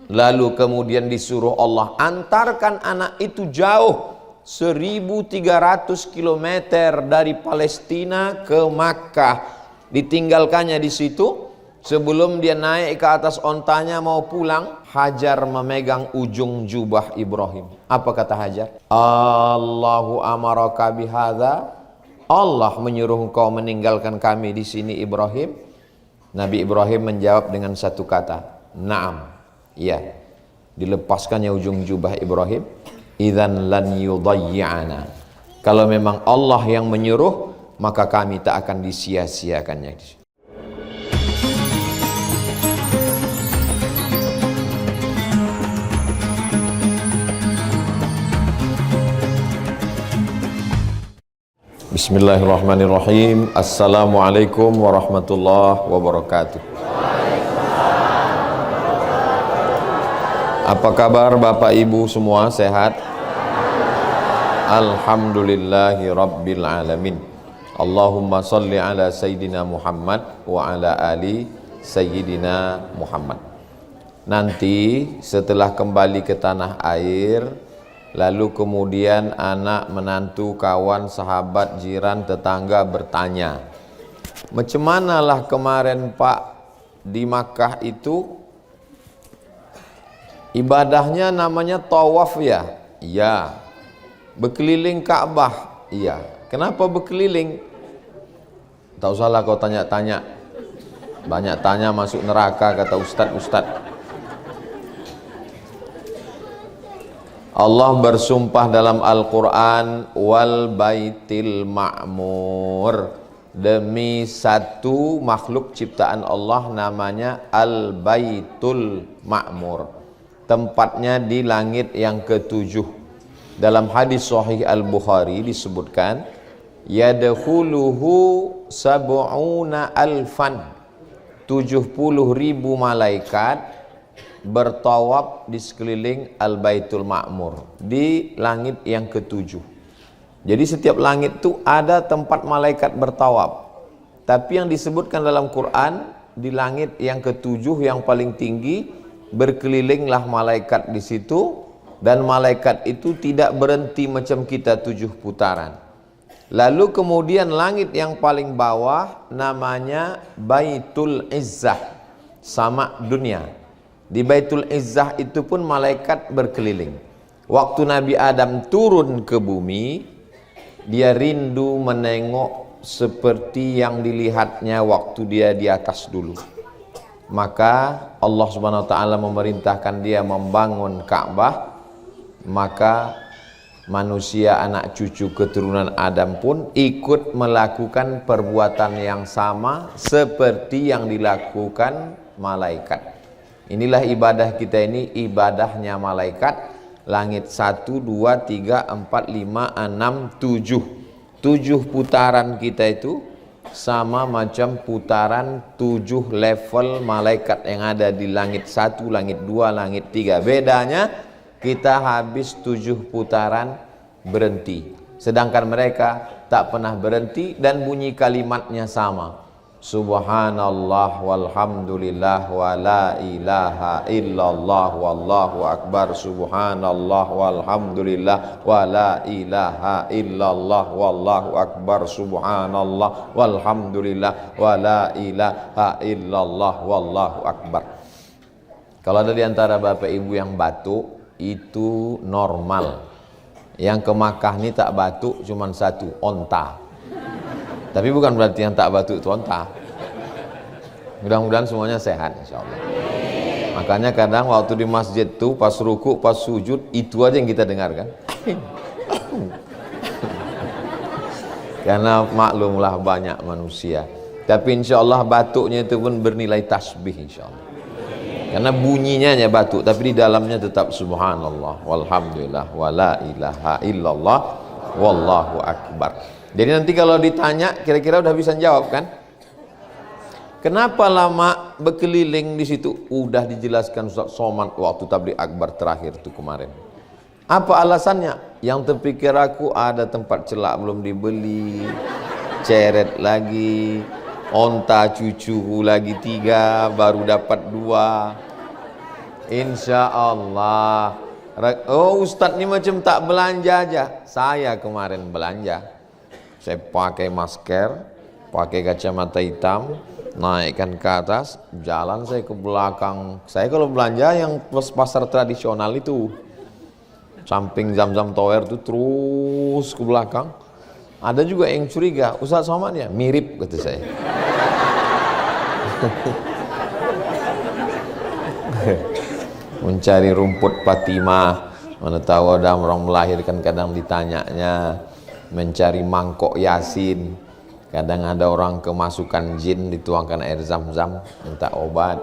Lalu kemudian disuruh Allah antarkan anak itu jauh 1.300 km dari Palestina ke Makkah. Ditinggalkannya di situ. Sebelum dia naik ke atas ontanya mau pulang, Hajar memegang ujung jubah Ibrahim. Apa kata Hajar? Allahu amaraka bihadza. Allah menyuruh engkau meninggalkan kami di sini Ibrahim. Nabi Ibrahim menjawab dengan satu kata, Naam. Ya. Dilepaskannya ujung jubah Ibrahim. Idzan lan yudayyi'ana. Kalau memang Allah yang menyuruh, maka kami tak akan disia-siakannya. Bismillahirrahmanirrahim. Assalamualaikum warahmatullahi wabarakatuh. Apa kabar Bapak Ibu semua, sehat? Alhamdulillahi Rabbil Alamin. Allahumma salli ala Sayyidina Muhammad wa ala ali Sayyidina Muhammad. Nanti setelah kembali ke tanah air, lalu kemudian anak, menantu, kawan, sahabat, jiran, tetangga bertanya, macam manalah kemarin Pak di Makkah itu ibadahnya namanya tawaf ya? Iya. Berkeliling Ka'bah? Iya. Kenapa berkeliling? Tak usahlah kau tanya-tanya. Banyak tanya masuk neraka, kata ustaz-ustaz. Allah bersumpah dalam Al-Quran, wal baitil ma'mur, demi satu makhluk ciptaan Allah namanya Al-Baitul Ma'mur, tempatnya di langit yang ketujuh. Dalam hadis Sahih Al-Bukhari disebutkan, yadkhuluhu sab'una alfan, 70.000 malaikat bertawaf di sekeliling Al-Baitul Ma'mur, di langit yang ketujuh. Jadi setiap langit itu ada tempat malaikat bertawaf. Tapi yang disebutkan dalam Quran, di langit yang ketujuh yang paling tinggi, berkelilinglah malaikat di situ, dan malaikat itu tidak berhenti macam kita 7 putaran. Lalu kemudian langit yang paling bawah namanya Baitul Izzah, sama dunia. Di Baitul Izzah itu pun malaikat berkeliling. Waktu Nabi Adam turun ke bumi, dia rindu menengok seperti yang dilihatnya waktu dia di atas dulu. Maka Allah Subhanahu wa taala memerintahkan dia membangun Ka'bah. Maka manusia, anak cucu keturunan Adam pun ikut melakukan perbuatan yang sama seperti yang dilakukan malaikat. Inilah ibadah kita ini, ibadahnya malaikat. Langit 1, 2, 3, 4, 5, 6, 7. 7 putaran kita itu sama macam putaran 7 level malaikat yang ada di langit 1, langit 2, langit 3. Bedanya kita habis 7 putaran berhenti. Sedangkan mereka tak pernah berhenti dan bunyi kalimatnya sama. Subhanallah walhamdulillah wa la ilaha illallah wallahu akbar. Subhanallah walhamdulillah wa la ilaha illallah wallahu akbar. Subhanallah walhamdulillah wa la ilaha illallah wallahu akbar. Kalau ada di antara Bapak Ibu yang batuk, itu normal. Yang ke Makkah ini tak batuk cuma satu, onta. Tapi bukan berarti yang tak batuk itu onta. Mudah-mudahan semuanya sehat insyaallah. Makanya kadang waktu di masjid tuh pas ruku, pas sujud, itu aja yang kita dengarkan. Karena maklumlah banyak manusia. Tapi insyaallah batuknya itu pun bernilai tasbih insyaallah. Karena bunyinya hanya batuk, tapi di dalamnya tetap subhanallah walhamdulillah wala ilaha illallah wallahu akbar. Jadi nanti kalau ditanya, kira-kira udah bisa jawab kan? Kenapa lama berkeliling di situ? Udah dijelaskan Ustaz Somad waktu tabligh akbar terakhir itu kemarin. Apa alasannya? Yang terpikir aku ada tempat celak belum dibeli, ceret lagi, onta cucuku lagi 3, baru dapat 2. Insya Allah. Oh, Ustadz ini macam tak belanja aja. Saya kemarin belanja. Saya pakai masker, pakai kacamata hitam, naikkan ke atas, jalan saya ke belakang. Saya kalau belanja yang pasar tradisional itu, samping Zam-Zam Tower itu terus ke belakang. Ada juga yang curiga, Ustadz Somad ya? Mirip, kata saya. Mencari rumput Fatimah, mana tahu ada orang melahirkan, kadang ditanyanya. Mencari mangkok Yasin, kadang ada orang kemasukan jin, dituangkan air Zam-Zam minta obat.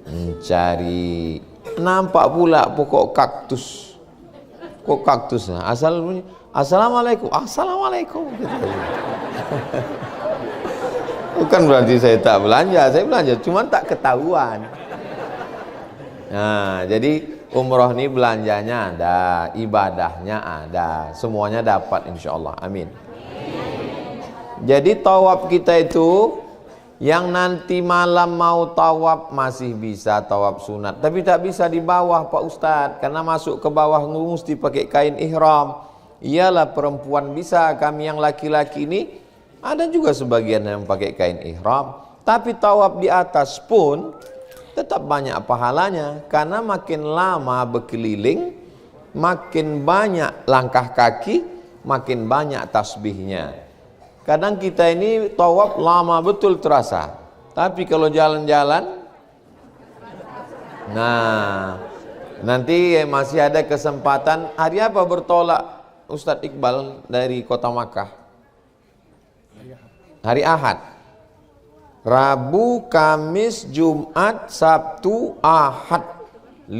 Mencari, nampak pula pokok kaktus. Kok kaktusnya asal bunyi assalamualaikum, assalamualaikum gitu. Bukan berarti saya tak belanja, saya belanja, cuma tak ketahuan. Nah, jadi umroh ini belanjanya ada, ibadahnya ada, semuanya dapat insya Allah, amin. Jadi tawaf kita itu, yang nanti malam mau tawaf masih bisa tawaf sunat, tapi tak bisa di bawah Pak Ustadz, karena masuk ke bawah mesti pakai kain ihram. Iyalah perempuan bisa, kami yang laki-laki ini ada juga sebagian yang pakai kain ihram, tapi tawaf di atas pun tetap banyak pahalanya, karena makin lama berkeliling, makin banyak langkah kaki, makin banyak tasbihnya. Kadang kita ini tawaf lama betul terasa, tapi kalau jalan-jalan, nah nanti masih ada kesempatan. Hari apa bertolak Ustadz Iqbal dari kota Makkah? Hari Ahad. Rabu, Kamis, Jumat, Sabtu, Ahad. 5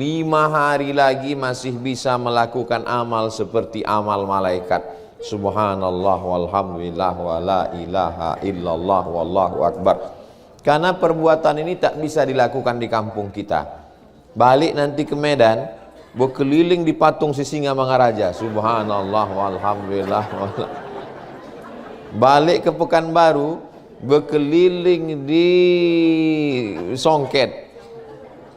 hari lagi masih bisa melakukan amal seperti amal malaikat. Subhanallah walhamdulillah wa la ilaha illallah wallahu akbar. Karena perbuatan ini tak bisa dilakukan di kampung kita. Balik nanti ke Medan, berkeliling di patung Sisingamangaraja. Subhanallah walhamdulillah. Balik ke Pekanbaru, berkeliling di Songket.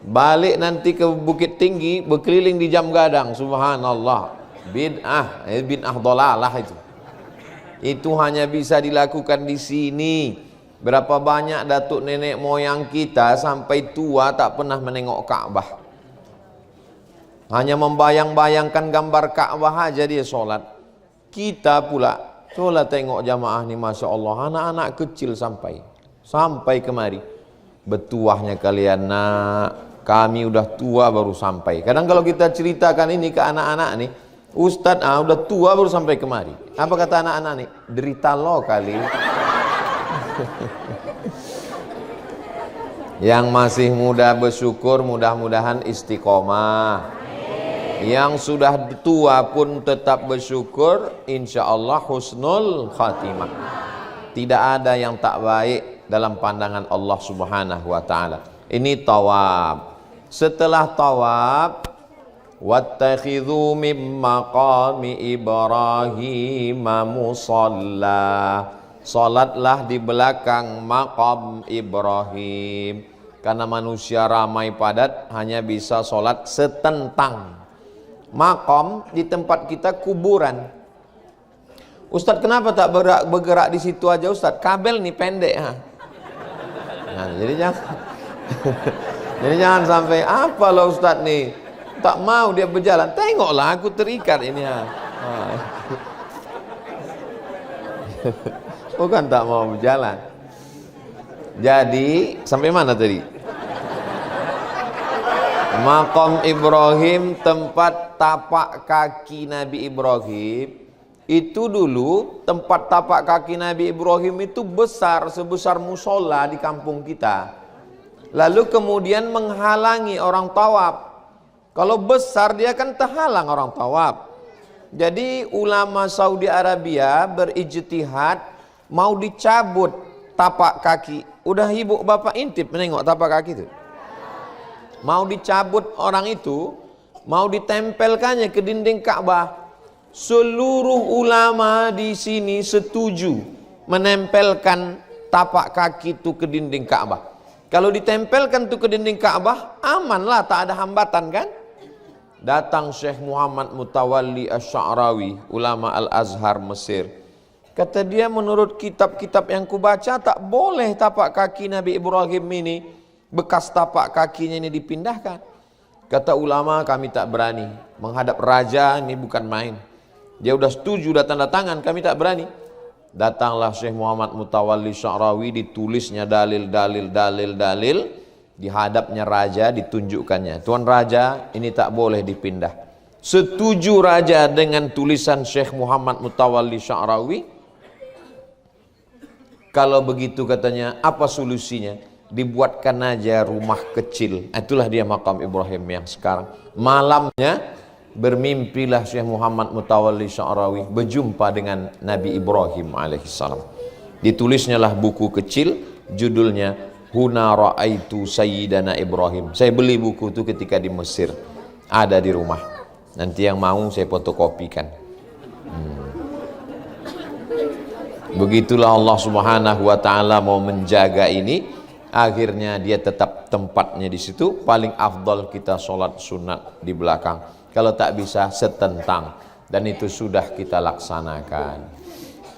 Balik nanti ke Bukit Tinggi, berkeliling di Jam Gadang. Subhanallah. Bid'ah dolalah itu hanya bisa dilakukan di sini. Berapa banyak datuk nenek moyang kita sampai tua tak pernah menengok Ka'bah, hanya membayang-bayangkan gambar Ka'bah aja dia sholat. Kita pula sholat tengok jamaah ni, Masya Allah, anak-anak kecil sampai kemari. Betuahnya kalian nak, kami udah tua baru sampai. Kadang kalau kita ceritakan ini ke anak-anak nih, Ustadz udah tua baru sampai kemari. Apa kata anak-anak nih? Derita lo kali. Yang masih muda bersyukur, mudah-mudahan istiqomah. Yang sudah tua pun tetap bersyukur, insya Allah husnul khatimah. Tidak ada yang tak baik dalam pandangan Allah Subhanahu wa ta'ala. Ini tawaf. Setelah tawaf, wattakhidhu min maqami Ibrahim musalla. Salatlah di belakang maqam Ibrahim. Karena manusia ramai padat, hanya bisa salat setentang. Maqam di tempat kita kuburan. Ustadz kenapa tak bergerak di situ aja Ustadz? Kabel nih pendek ha. Nah, jadi jangan sampai apa loh Ustadz nih tak mau dia berjalan. Tengoklah aku terikat ini ha. Bukan tak mau berjalan. Jadi sampai mana tadi? Maqam Ibrahim, tempat tapak kaki Nabi Ibrahim. Itu dulu tempat tapak kaki Nabi Ibrahim itu besar, sebesar musola di kampung kita. Lalu kemudian menghalangi orang tawaf. Kalau besar dia kan terhalang orang tawaf. Jadi ulama Saudi Arabia berijtihad mau dicabut tapak kaki. Udah ibu bapak intip menengok tapak kaki itu. Mau dicabut orang itu, mau ditempelkannya ke dinding Ka'bah. Seluruh ulama di sini setuju menempelkan tapak kaki itu ke dinding Ka'bah. Kalau ditempelkan tuh ke dinding Ka'bah, amanlah, tak ada hambatan kan? Datang Syekh Muhammad Mutawalli Asy-Sya'rawi, ulama Al-Azhar Mesir. Kata dia, menurut kitab-kitab yang kubaca, tak boleh tapak kaki Nabi Ibrahim ini, bekas tapak kakinya ini dipindahkan. Kata ulama, kami tak berani. Menghadap raja ini bukan main. Dia udah setuju dan tanda tangan, kami tak berani. Datanglah Syekh Muhammad Mutawalli Sya'rawi, ditulisnya dalil. Di hadapnya raja ditunjukkannya, Tuan Raja, ini tak boleh dipindah. Setuju raja dengan tulisan Syekh Muhammad Mutawalli Sya'rawi? Kalau begitu katanya, apa solusinya? Dibuatkan aja rumah kecil. Itulah dia makam Ibrahim yang sekarang. Malamnya bermimpilah Syekh Muhammad Mutawalli Sya'rawi berjumpa dengan Nabi Ibrahim alaihissalam. Ditulisnya lah buku kecil, judulnya Huna Ra'aitu Sayyidana Ibrahim. Saya beli buku itu ketika di Mesir, ada di rumah. Nanti yang mau saya fotokopikan. Begitulah Allah Subhanahu wa taala mau menjaga ini, akhirnya dia tetap tempatnya di situ. Paling afdal kita sholat sunat di belakang. Kalau tak bisa setentang, dan itu sudah kita laksanakan.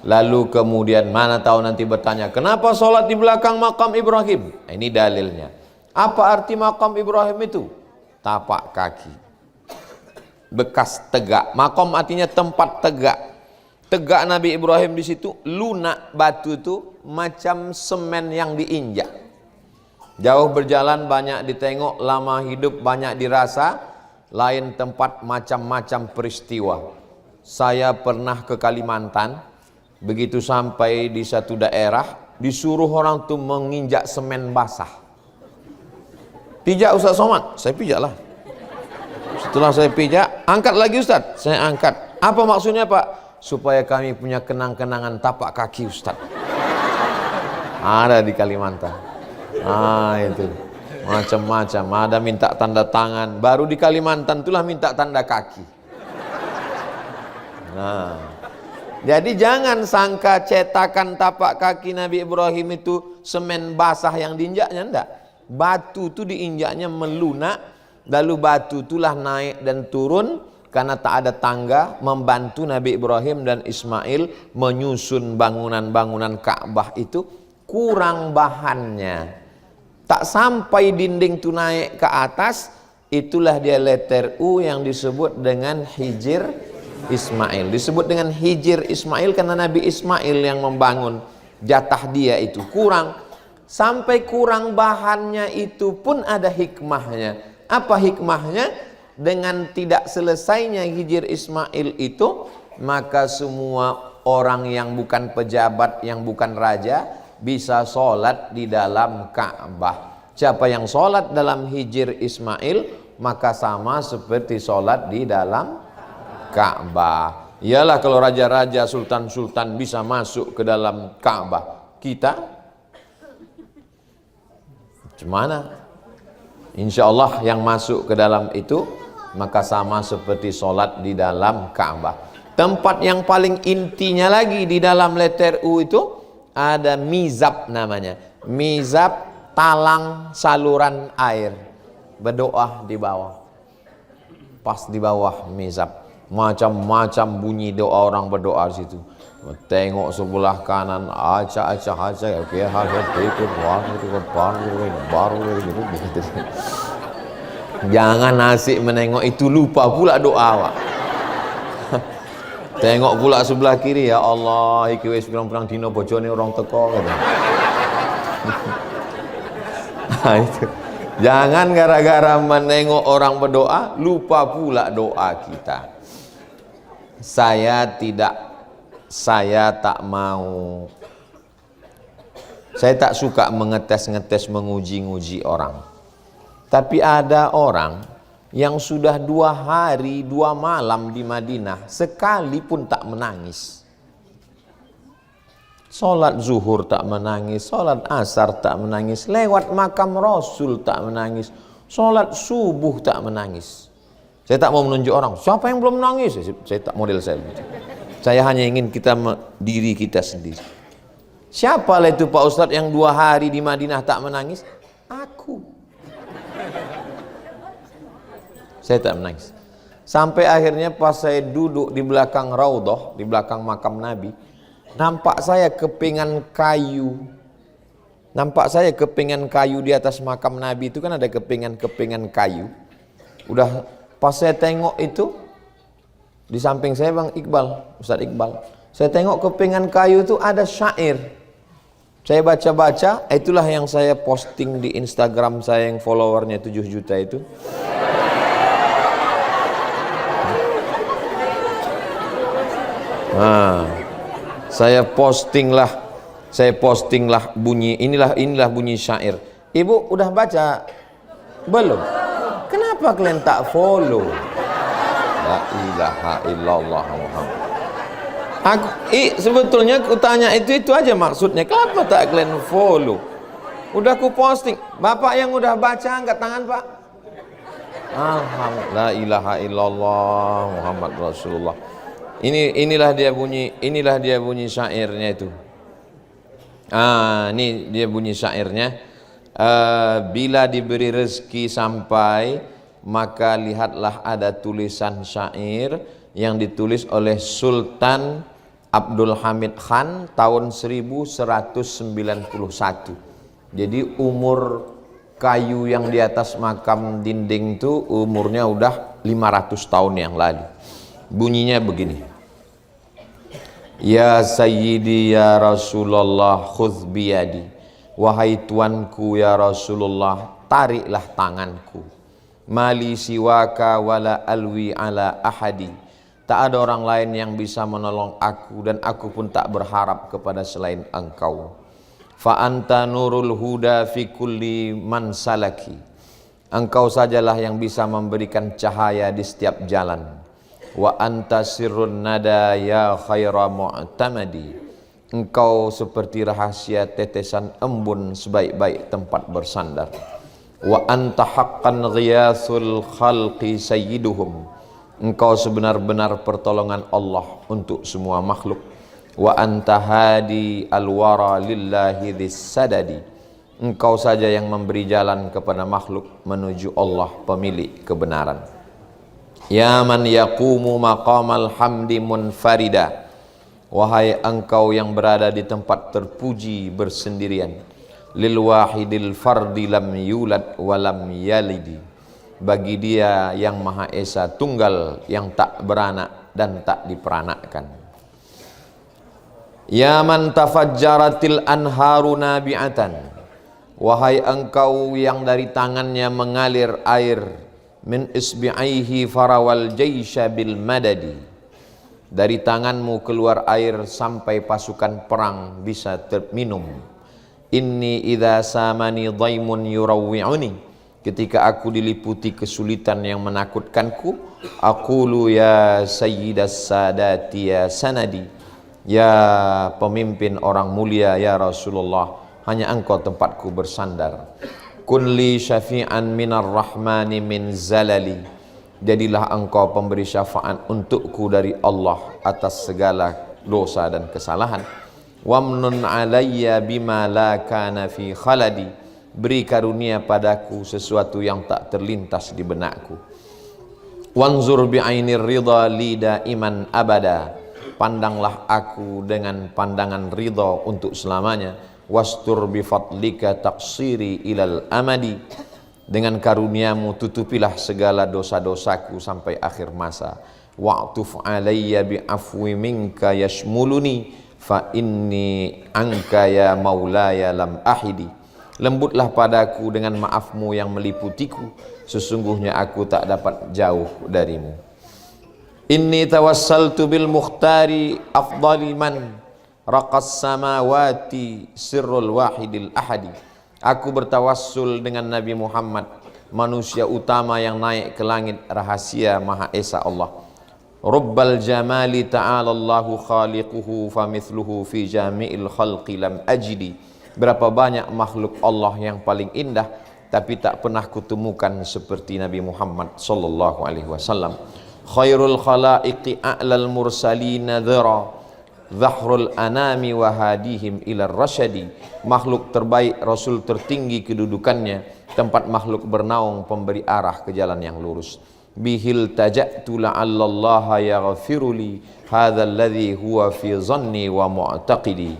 Lalu kemudian mana tahu nanti bertanya, kenapa sholat di belakang makam Ibrahim? Ini dalilnya. Apa arti makam Ibrahim itu? Tapak kaki, bekas tegak. Makam artinya tempat tegak. Tegak Nabi Ibrahim di situ. Lunak batu itu macam semen yang diinjak. Jauh berjalan banyak ditengok, lama hidup banyak dirasa. Lain tempat macam-macam peristiwa. Saya pernah ke Kalimantan. Begitu sampai di satu daerah, disuruh orang tuh menginjak semen basah. Pijak Ustaz Somad, saya pijak lah. Setelah saya pijak, angkat lagi Ustaz, saya angkat. Apa maksudnya Pak? Supaya kami punya kenang-kenangan tapak kaki Ustaz. Ada di Kalimantan. Itu macam-macam. Ada minta tanda tangan. Baru di Kalimantan itulah minta tanda kaki. Jadi jangan sangka cetakan tapak kaki Nabi Ibrahim itu semen basah yang diinjaknya, enggak. Batu itu diinjaknya melunak, lalu batu itulah naik dan turun karena tak ada tangga, membantu Nabi Ibrahim dan Ismail menyusun bangunan-bangunan Ka'bah itu. Kurang bahannya, tak sampai dinding itu naik ke atas. Itulah dia letter U yang disebut dengan Hijr Ismail. Disebut dengan Hijr Ismail karena Nabi Ismail yang membangun, jatah dia itu kurang. Sampai kurang bahannya itu pun ada hikmahnya. Apa hikmahnya? Dengan tidak selesainya Hijr Ismail itu, maka semua orang yang bukan pejabat, yang bukan raja, bisa sholat di dalam Ka'bah. Siapa yang sholat dalam Hijr Ismail, maka sama seperti sholat di dalam Ka'bah. Iyalah kalau raja-raja, sultan-sultan bisa masuk ke dalam Ka'bah, kita gimana? Insya Allah yang masuk ke dalam itu maka sama seperti sholat di dalam Ka'bah. Tempat yang paling intinya lagi di dalam letter U itu ada mizab namanya. Mizab, talang saluran air. Berdoa di bawah. Pas di bawah mizab. Macam-macam bunyi doa orang berdoa di situ. Tengok sebelah kanan, acak. Jangan asik menengok itu, lupa pula doa awak. Tengok pula sebelah kiri, ya Allah, iki wis pirang-pirang dino bojone orang teko kata. Itu. Jangan gara-gara menengok orang berdoa lupa pula doa kita. Saya tak mau. Saya tak suka mengetes-ngetes, menguji-nguji orang. Tapi ada orang yang sudah 2 hari 2 malam di Madinah, sekalipun tak menangis. Sholat zuhur tak menangis, sholat asar tak menangis, lewat makam Rasul tak menangis, sholat subuh tak menangis. Saya tak mau menunjuk orang, siapa yang belum menangis? Saya tak model saya. Saya hanya ingin diri kita sendiri. Siapa lah itu Pak Ustadz yang 2 hari di Madinah tak menangis? Saya tak menangis. Sampai akhirnya pas saya duduk di belakang raudhah, di belakang makam Nabi, nampak saya kepingan kayu. Nampak saya kepingan kayu di atas makam Nabi itu kan ada kepingan-kepingan kayu. Udah pas saya tengok itu, di samping saya Bang Iqbal, Ustaz Iqbal. Saya tengok kepingan kayu itu ada syair. Saya baca-baca, itulah yang saya posting di Instagram saya yang followernya 7 juta itu. Nah, saya postinglah bunyi, inilah bunyi syair. Ibu udah baca? Belum? Kenapa kalian tak follow? La ilaha illallah Muhammad. Sebetulnya aku tanya itu aja maksudnya. Kenapa tak kalian follow? Udah aku posting. Bapak yang udah baca angkat tangan, Pak. Alhamdulillah, la ilaha illallah Muhammad Rasulullah. Inilah dia bunyi syairnya itu. Ini dia bunyi syairnya. Bila diberi rezeki sampai, maka lihatlah ada tulisan syair yang ditulis oleh Sultan Abdul Hamid Khan tahun 1191. Jadi umur kayu yang di atas makam dinding itu umurnya udah 500 tahun yang lalu. Bunyinya begini. Ya Sayyidi ya Rasulullah khudh biyadi. Wahai tuanku ya Rasulullah, tariklah tanganku. Mali siwaka wala alwi ala ahadi. Tak ada orang lain yang bisa menolong aku, dan aku pun tak berharap kepada selain engkau. Fa anta nurul huda fi kulli man salaki. Engkau sajalah yang bisa memberikan cahaya di setiap jalan. Wa anta sirrun nada ya khaira mu'tamadi. Engkau seperti rahasia tetesan embun sebaik-baik tempat bersandar. Wa anta haqqan ghiyathul khalqi sayyiduhum. Engkau sebenar-benar pertolongan Allah untuk semua makhluk. Wa anta hadi alwara lillahi dhis-sadadi. Engkau saja yang memberi jalan kepada makhluk menuju Allah pemilik kebenaran. Ya man yaqumu maqamal hamdi munfarida. Wahai engkau yang berada di tempat terpuji bersendirian. Lil wahidil fardi lam yulad walam yalidi. Bagi dia yang Maha Esa tunggal, yang tak beranak dan tak diperanakkan. Ya man tafajjaratil anharu nabi'atan. Wahai engkau yang dari tangannya mengalir air. Min isbi'aihi farawal jaysha bil madadi. Dari tanganmu keluar air sampai pasukan perang bisa terminum. Inni idza samani dhaimun yurawwi'uni. Ketika aku diliputi kesulitan yang menakutkanku, aqulu ya sayyidas sadati ya sanadi. Ya pemimpin orang mulia ya Rasulullah, hanya engkau tempatku bersandar. Kun li syafi'an minar rahmani min zalali. Jadilah engkau pemberi syafaat untukku dari Allah atas segala dosa dan kesalahan. Wamnun alayya bima la kana fi khaladi. Beri karunia padaku sesuatu yang tak terlintas di benakku. Wanzur bi'ainir ridha li daiman abada. Pandanglah aku dengan pandangan ridha untuk selamanya. Wastur bifadlika taqsiri ilal amadi. Dengan karuniamu tutupilah segala dosa-dosaku sampai akhir masa. Wa'tuf alayya bi'afwi minka yashmuluni. Fa inni anka ya maulaya lam ahidi. Lembutlah padaku dengan maafmu yang meliputiku. Sesungguhnya aku tak dapat jauh darimu. Inni tawassaltu bil mukhtari afdali man raqas samawati sirrul wahidil ahadi. Aku bertawassul dengan Nabi Muhammad, manusia utama yang naik ke langit rahasia Maha Esa Allah. Rubbal jamali ta'ala Allahu khaliquhu famithluhu fi jami'il khalqi lam ajidi. Berapa banyak makhluk Allah yang paling indah, tapi tak pernah kutemukan seperti Nabi Muhammad sallallahu alaihi wasallam. Khairul khalaiqi a'lal mursalina dhira. Zahrul anami wa hadihim ila rasyadi. Makhluk terbaik, Rasul tertinggi kedudukannya, tempat makhluk bernaung, pemberi arah ke jalan yang lurus. bihil taja'tu la'allallaha yaghfiruli hadzal ladzi huwa fi dhanni wa mu'taqidi.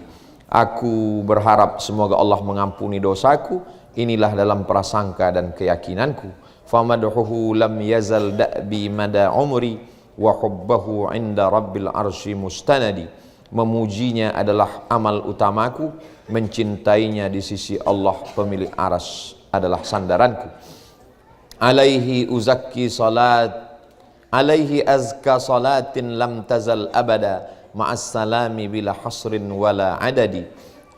Aku berharap semoga Allah mengampuni dosaku, inilah dalam prasangka dan keyakinanku. Famadhuhu lam yazal da'bi mada umri wa hubbahu 'inda rabbil arsy mustanadi. Memujinya adalah amal utamaku, mencintainya di sisi Allah pemilik aras adalah sandaranku. Alaihi uzakki salat, alaihi azka salatin lam tazal abada ma'as salami bila hasrin wala adadi.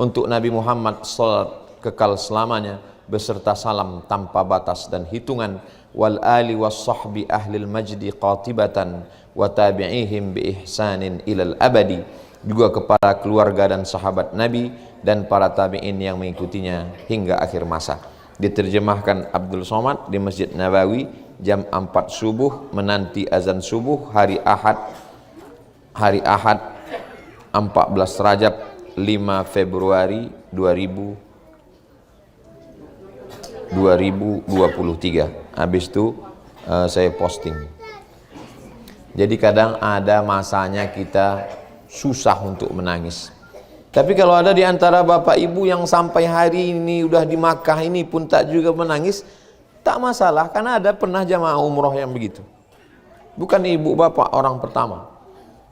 Untuk Nabi Muhammad salat kekal selamanya beserta salam tanpa batas dan hitungan. Wal ali was sahbi ahlil majdi qatibatan wa tabi'ihim bi ihsanin ilal abadi. Juga kepada keluarga dan sahabat Nabi dan para tabi'in yang mengikutinya hingga akhir masa. Diterjemahkan Abdul Somad di Masjid Nabawi jam 4 subuh menanti azan subuh hari Ahad 14 Rajab 5 Februari 2023. Habis itu saya posting. Jadi kadang ada masanya kita susah untuk menangis. Tapi kalau ada di antara bapak ibu yang sampai hari ini udah di Makkah ini pun tak juga menangis, tak masalah, karena ada pernah jamaah umroh yang begitu. Bukan ibu bapak orang pertama.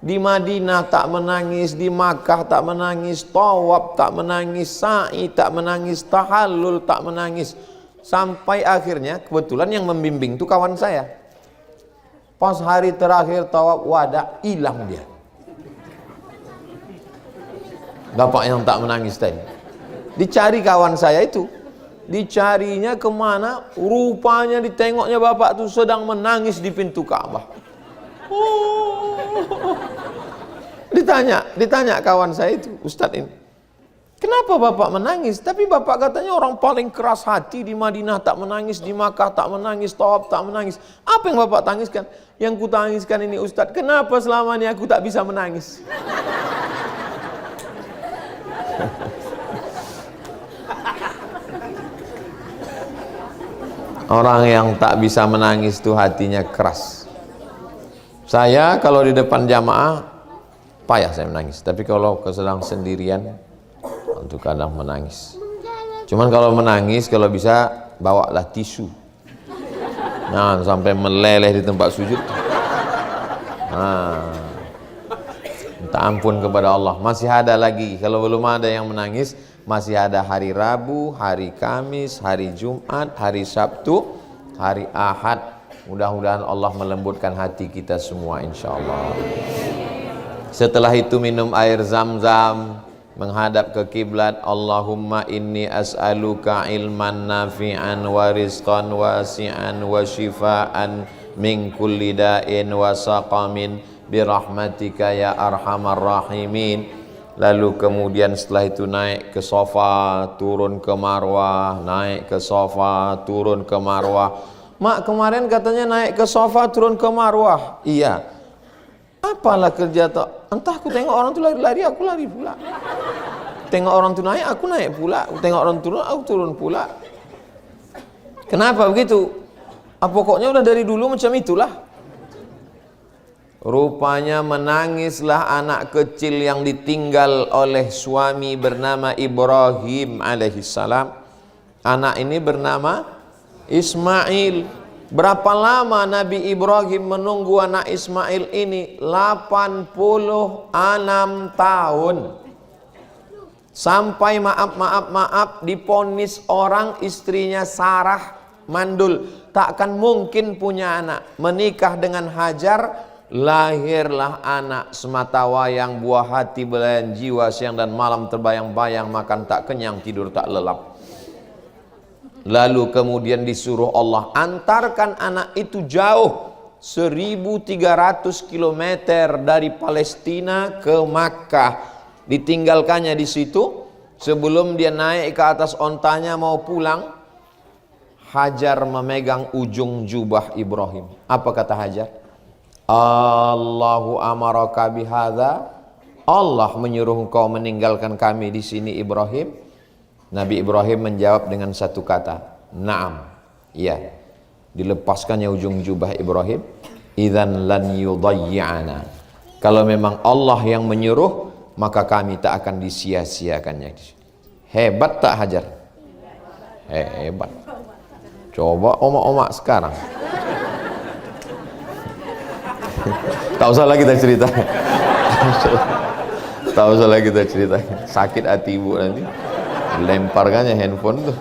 Di Madinah tak menangis, di Makkah tak menangis, tawaf tak menangis, sa'i tak menangis, tahallul tak menangis. Sampai akhirnya kebetulan yang membimbing itu kawan saya. Pas hari terakhir tawaf wada, hilang dia. Bapak yang tak menangis tadi. Dicari kawan saya itu. Dicarinya kemana? Rupanya ditengoknya bapak itu sedang menangis di pintu Ka'bah. Ditanya kawan saya itu, Ustadz ini, kenapa bapak menangis? Tapi bapak katanya orang paling keras hati di Madinah tak menangis, di Makkah tak menangis, Tawaf tak menangis. Apa yang bapak tangiskan? Yang ku tangiskan ini Ustadz, kenapa selama ini aku tak bisa menangis? Orang yang tak bisa menangis itu hatinya keras. Saya kalau di depan jamaah payah saya menangis, tapi kalau sedang sendirian untuk kadang menangis. Cuman kalau menangis kalau bisa bawalah tisu. Nah, sampai meleleh di tempat sujud. Nah, minta ampun kepada Allah. Masih ada lagi, kalau belum ada yang menangis, masih ada hari Rabu, hari Kamis, hari Jumat, hari Sabtu, hari Ahad. Mudah-mudahan Allah melembutkan hati kita semua insyaallah. Setelah itu minum air Zam-Zam, menghadap ke kiblat. Allahumma inni as'aluka ilman nafi'an wa rizqan wasi'an wa shifaan min kulli da'in wa saqamin birahmatika ya arhamar rahimin. Lalu kemudian setelah itu naik ke Safa, turun ke Marwah, naik ke Safa, turun ke Marwah. Mak, kemarin katanya naik ke Safa, turun ke Marwah. Iya. Apalah kerja tak? Entah, aku tengok orang tu lari-lari, aku lari pula. Tengok orang tu naik, aku naik pula. Tengok orang turun, aku turun pula. Kenapa begitu? Pokoknya udah dari dulu macam itulah. Rupanya menangislah anak kecil yang ditinggal oleh suami bernama Ibrahim alaihissalam. Anak ini bernama Ismail. Berapa lama Nabi Ibrahim menunggu anak Ismail ini? 86 tahun. Sampai maaf diponis orang istrinya Sarah mandul, takkan mungkin punya anak. Menikah dengan Hajar, lahirlah anak semata wayang, buah hati belayan jiwa, siang dan malam terbayang-bayang, makan tak kenyang, tidur tak lelap. Lalu kemudian disuruh Allah antarkan anak itu jauh 1300 km dari Palestina ke Makkah. Ditinggalkannya di situ. Sebelum dia naik ke atas ontanya mau pulang, Hajar memegang ujung jubah Ibrahim. Apa kata Hajar? Allahu amaraka bihadza. Allah menyuruh engkau meninggalkan kami di sini Ibrahim. Nabi Ibrahim menjawab dengan satu kata, na'am, ya. dilepaskannya ujung jubah Ibrahim, idzan lan yudayyi'ana. Kalau memang Allah yang menyuruh, maka kami tak akan disia-siakannya. Hebat tak Hajar? Hebat. Coba omak-omak sekarang. Tak usah lagi kita cerita. Tak usah lagi kita cerita. Sakit hati ibu nanti. Lemparkannya handphone tuh.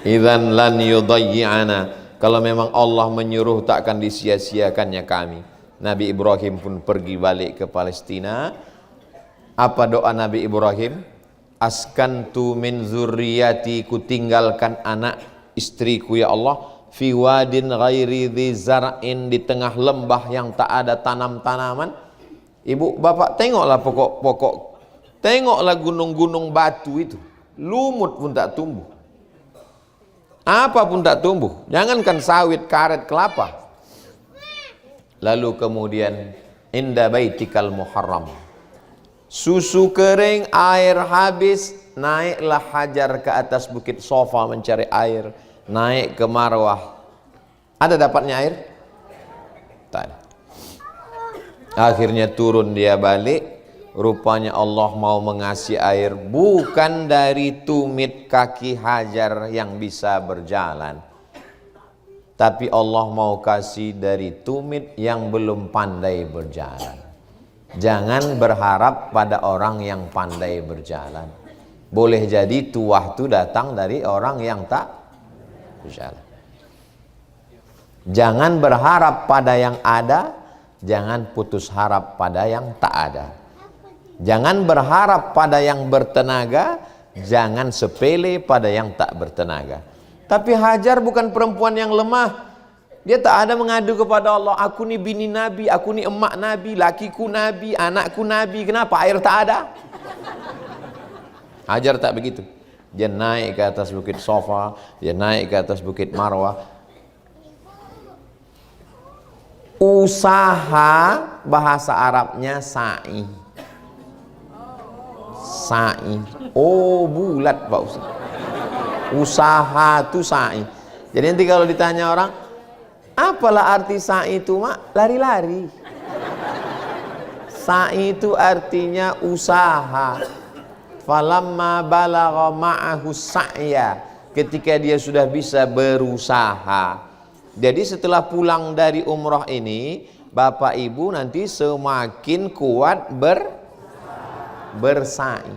Idzan lan yudayyi'ana. Kalau memang Allah menyuruh, tak akan disia-siakannya kami. Nabi Ibrahim pun pergi balik ke Palestina. Apa doa Nabi Ibrahim? Askantu min zurriyati, ku tinggalkan anak istriku ya Allah, fi wadin ghairi dzi zar'in, di tengah lembah yang tak ada tanam-tanaman. Ibu bapak tengoklah pokok-pokok, tengoklah gunung-gunung batu itu, lumut pun tak tumbuh, apa pun tak tumbuh, jangankan sawit, karet, kelapa. Lalu kemudian inda baitikal muharram, susu kering, air habis, naiklah Hajar ke atas bukit Sofa mencari air, naik ke Marwah. Ada dapatnya air? Tak ada. Akhirnya turun dia balik, rupanya Allah mau mengasih air bukan dari tumit kaki Hajar yang bisa berjalan, tapi Allah mau kasih dari tumit yang belum pandai berjalan. Jangan berharap pada orang yang pandai berjalan. Boleh jadi tuah itu datang dari orang yang tak berjalan. Jangan berharap pada yang ada, jangan putus harap pada yang tak ada. Jangan berharap pada yang bertenaga, jangan sepele pada yang tak bertenaga. Tapi Hajar bukan perempuan yang lemah. Dia tak ada mengadu kepada Allah, aku ni bini Nabi, aku ni emak Nabi, lakiku Nabi, anakku Nabi, kenapa air tak ada? Hajar tak begitu. Dia naik ke atas bukit Sofa, dia naik ke atas bukit Marwah. Usaha bahasa Arabnya sa'i. Sa'i. Oh, bulat Pak Ustaz. Usaha itu sa'i. Jadi nanti kalau ditanya orang, apalah arti sa'i itu mak? Lari-lari. Sa'i itu artinya usaha. Falamma balagha ma'ahu sa'ya, ketika dia sudah bisa berusaha. Jadi setelah pulang dari umrah ini, bapak ibu nanti semakin kuat bersa'i,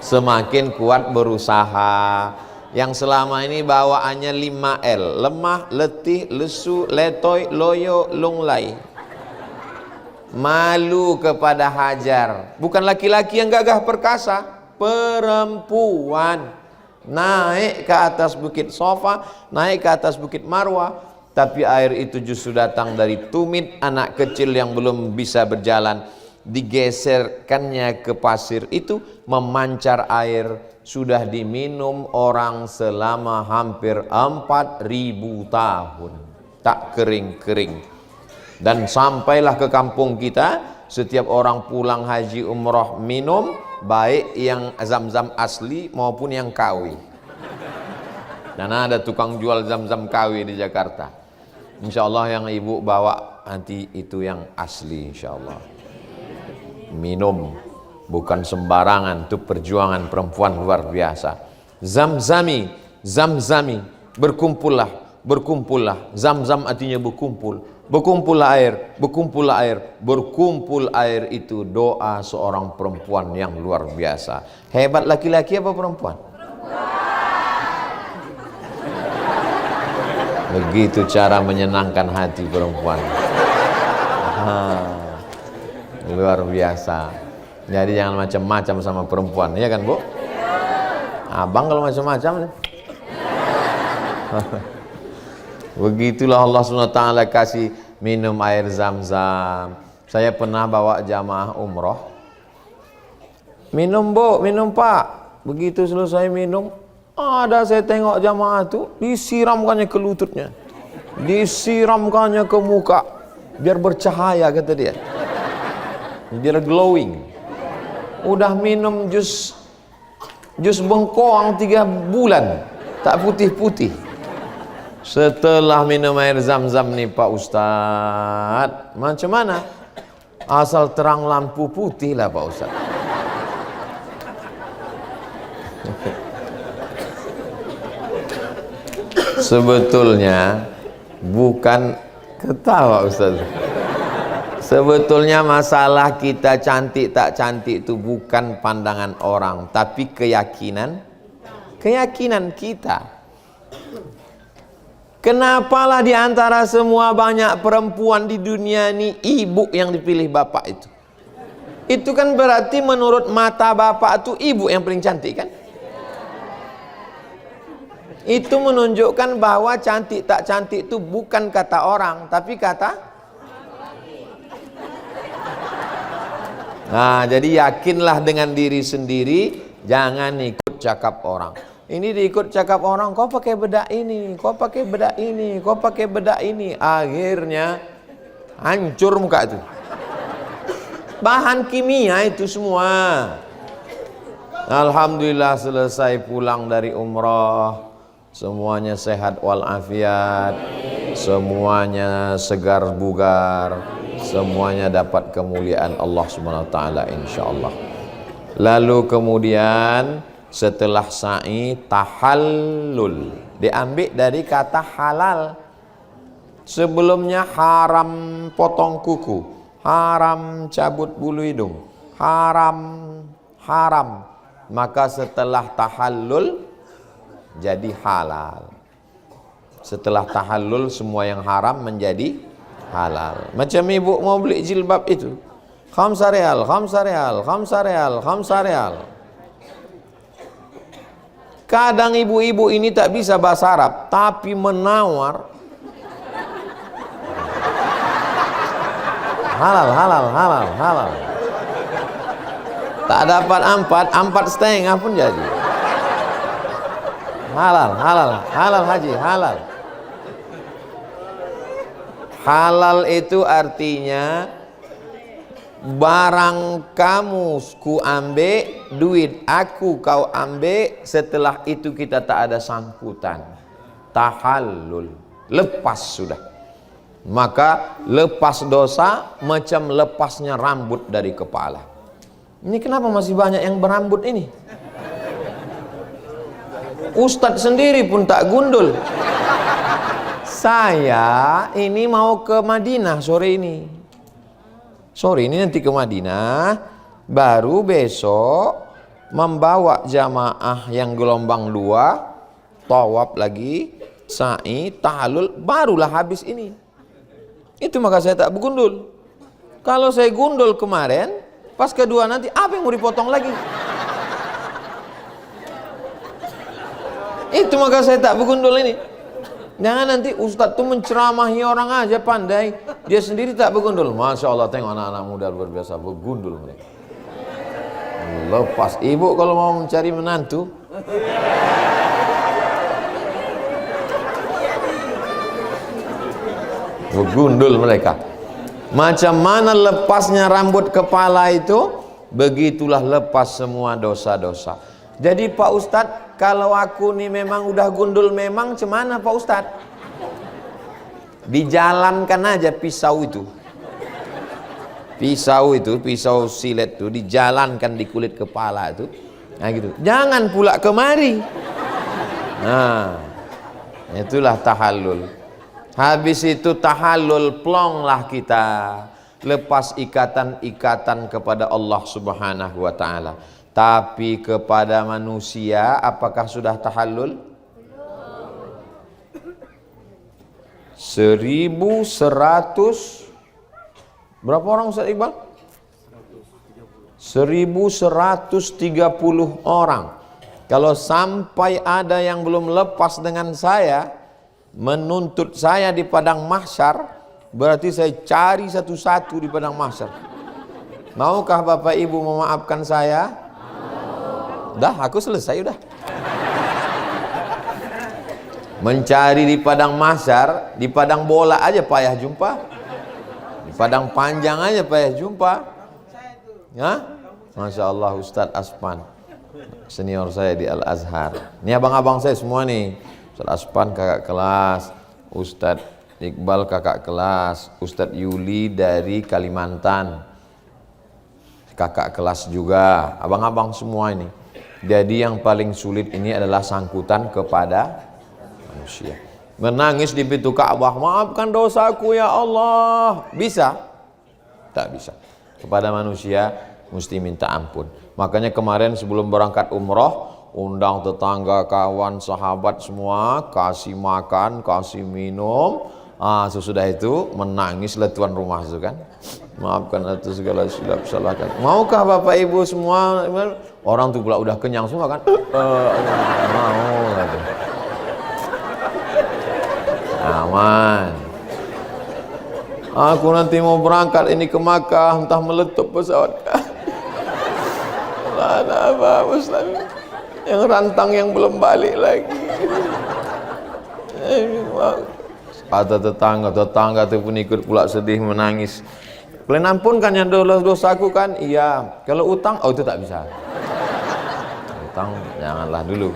semakin kuat berusaha. Yang selama ini bawaannya 5L, lemah, letih, lesu, letoy, loyo, lunglai. Malu kepada Hajar. Bukan laki-laki yang gagah perkasa, perempuan. Naik ke atas bukit Sofa, naik ke atas bukit Marwah, tapi air itu justru datang dari tumit anak kecil yang belum bisa berjalan. Digeserkannya ke pasir itu, memancar air, sudah diminum orang selama hampir 4.000 tahun, tak kering-kering. Dan sampailah ke kampung kita, setiap orang pulang haji umrah minum, baik yang zam-zam asli maupun yang KW. Dan ada tukang jual zam-zam KW di Jakarta. Insya Allah yang ibu bawa nanti itu yang asli, insya Allah. Minum, bukan sembarangan, itu perjuangan perempuan luar biasa. Zamzami, zamzami, berkumpullah, berkumpullah. Zam-zam artinya berkumpul. Berkumpullah air, berkumpullah air. Berkumpul air itu doa seorang perempuan yang luar biasa. Hebat laki-laki apa perempuan? Begitu cara menyenangkan hati perempuan. Luar biasa. Jadi jangan macam-macam sama perempuan, ya kan Bu? Abang kalau macam-macam nih. Begitulah Allah SWT kasih minum air zam-zam. Saya pernah bawa jamaah umroh. Minum Bu, minum Pak. Begitu selesai minum, ada saya tengok jamaah itu disiramkannya ke lututnya, disiramkannya ke muka, biar bercahaya kata dia, biar glowing. Udah minum jus bengkoang 3 bulan, Tak putih-putih. Setelah minum air zam-zam nih Pak Ustadz, macam mana? Asal terang lampu putih lah Pak Ustadz. Sebetulnya bukan ketawa Ustaz. Sebetulnya masalah kita cantik tak cantik itu bukan pandangan orang, tapi keyakinan kita. Kenapalah di antara semua banyak perempuan di dunia ini ibu yang dipilih bapak itu? Itu kan berarti menurut mata bapak itu ibu yang paling cantik kan? Itu menunjukkan bahwa cantik tak cantik itu bukan kata orang, tapi kata. Nah, jadi yakinlah dengan diri sendiri, jangan ikut cakap orang. Ini diikut cakap orang, kau pakai bedak ini, kau pakai bedak ini, kau pakai bedak ini. Akhirnya hancur muka itu. Bahan kimia itu semua. Alhamdulillah selesai pulang dari umrah, semuanya sehat walafiat, semuanya segar bugar, semuanya dapat kemuliaan Allah Subhanahu wa taala insyaallah. Lalu kemudian setelah sa'i tahallul, diambil dari kata halal. Sebelumnya haram potong kuku, haram cabut bulu hidung, haram. Maka setelah tahallul jadi halal. Setelah tahallul semua yang haram menjadi halal. Macam ibu mau beli jilbab itu, khamsa real. Kadang ibu-ibu ini tak bisa bahasa Arab, tapi menawar halal. Tak dapat empat setengah pun jadi. Halal haji, halal. Halal itu artinya barang kamu ku ambil, duit aku kau ambil, setelah itu kita tak ada sangkutan. Tahallul, lepas sudah. Maka lepas dosa macam lepasnya rambut dari kepala. Ini kenapa masih banyak yang berambut ini? Ustadz sendiri pun tak gundul. Saya ini mau ke Madinah sore ini. Sore ini nanti ke Madinah, baru besok membawa jamaah yang gelombang 2, tawaf lagi, sa'i, tahallul, barulah habis ini. Itu maka saya tak bergundul. Kalau saya gundul kemarin, pas kedua nanti apa yang mau dipotong lagi? Itu maka saya tak bergundul ini. Jangan nanti ustadz tuh menceramahi orang aja pandai, dia sendiri tak bergundul. Masya Allah, tengok anak-anak muda luar biasa bergundul mereka. Lepas ibu kalau mau mencari menantu, bergundul mereka. Macam mana lepasnya rambut kepala itu, begitulah lepas semua dosa-dosa. Jadi Pak Ustadz, kalau aku nih memang udah gundul memang, cemana Pak Ustadz? Dijalankan aja pisau itu. Pisau silet itu dijalankan di kulit kepala itu. Nah gitu. Jangan pula kemari. Nah, itulah tahallul. Habis itu tahallul, plonglah kita. Lepas ikatan-ikatan kepada Allah Subhanahu wa taala. Tapi kepada manusia apakah sudah tahallul? 1100 berapa orang Ustaz Iqbal? 1130 orang. Kalau sampai ada yang belum lepas dengan saya, menuntut saya di padang mahsyar, berarti saya cari satu-satu di padang mahsyar. Maukah Bapak Ibu memaafkan saya? Dah, aku selesai udah. Mencari di padang mahsyar, di padang bola aja payah jumpa. Di padang panjang aja payah jumpa. Ya? Masya Allah Ustadz Asman. senior saya di Al-Azhar. Ini abang-abang saya semua nih. Ustadz Aspan kakak kelas, Ustadz Iqbal kakak kelas, Ustadz Yuli dari Kalimantan kakak kelas juga, abang-abang semua ini. Jadi yang paling sulit ini adalah sangkutan kepada manusia. Menangis di pintu Ka'bah, maafkan dosaku ya Allah, bisa? Tak bisa. Kepada manusia mesti minta ampun. Makanya kemarin sebelum berangkat umroh, undang tetangga, kawan, sahabat semua, kasih makan, kasih minum. Sesudah itu menangislah tuan rumah itu kan. Maafkan atas segala silap salahkan. Maukah Bapak Ibu semua? Orang tuh pula udah kenyang semua kan. Mau gitu. Aman. Aku nanti mau berangkat ini ke Makkah, entah meletup pesawat. Mana apa Muslim yang rantang yang belum balik lagi. Ada tetangga tu pun ikut pula sedih menangis. Kalian ampunkan yang dosaku kan? Iya. Kalau utang, itu tak bisa. Utang janganlah dulu.